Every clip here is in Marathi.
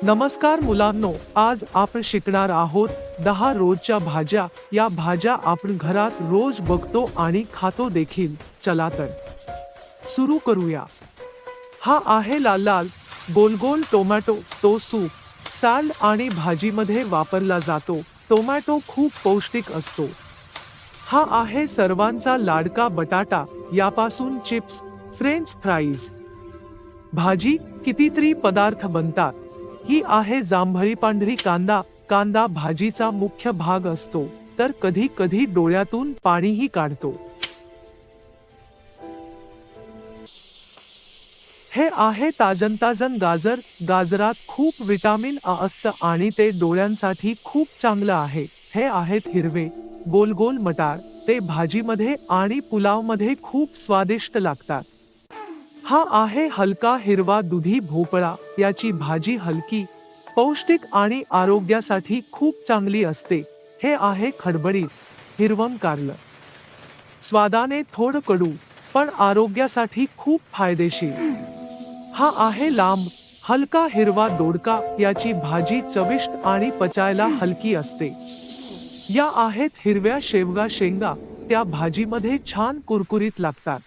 नमस्कार मुलांनो, आज आपण शिकणार आहोत 10 रोजच्या भाज्या। या भाज्या आपण घरात रोज बघतो आणि खातो देखील। चला तर सुरू करूया। हा आहे लाल लाल गोल गोल टोमॅटो। तो सूप, सॅलड आणि भाजीमध्ये वापरला जातो। टोमॅटो खूप पौष्टिक असतो। हा आहे सर्वांचा लाडका बटाटा। यापासून चिप्स, फ्रेंच फ्राईज, भाजी, कितीतरी पदार्थ बनतात। ही आहे जांभळी पांढरी कांदा। कांदा भाजीचा मुख्य भाग असतो, तर कधी कधी डोळ्यातून पाणीही काढतो। हे आहे ताजन गाजर। गाजरात खूप विटामिन अ असतं आणि ते डोळ्यांसाठी खूप चांगलं आहे। हे आहेत हिरवे गोल गोल मटार। ते भाजीमध्ये आणि पुलावमध्ये खूप स्वादिष्ट लागतात। हा आहे हलका हिरवा दुधी भोपळा। याची भाजी हलकी, पौष्टिक आणि आरोग्यासाठी खूप चांगली असते। हे आहे खडबडीत हिरवं कारलं। स्वादाने थोडं कडू, पण आरोग्यासाठी खूप फायदेशीर। हा आहे लांब, हलका हिरवा दोडका। याची भाजी चविष्ट आणि पचायला हलकी असते। या आहेत हिरव्या शेवगा शेंगा। त्या भाजीमध्ये छान कुरकुरीत लागतात।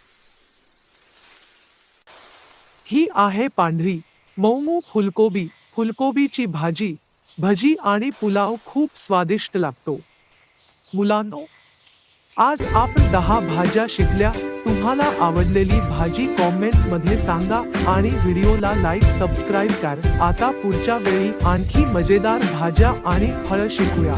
ही आहे पांढरी मऊ फुलकोबी। फुलकोबीची भाजी, भजी आणि पुलाव खूप स्वादिष्ट लागतो। मुलांनो, आज आपण 10 भाज्या शिकल्या। तुम्हाला आवडलेली भाजी कॉमेंट मध्ये सांगा आणि व्हिडिओला लाईक सबस्क्राईब करा। आता पुढच्या वेळी आणखी मजेदार भाज्या आणि फळं शिकूया।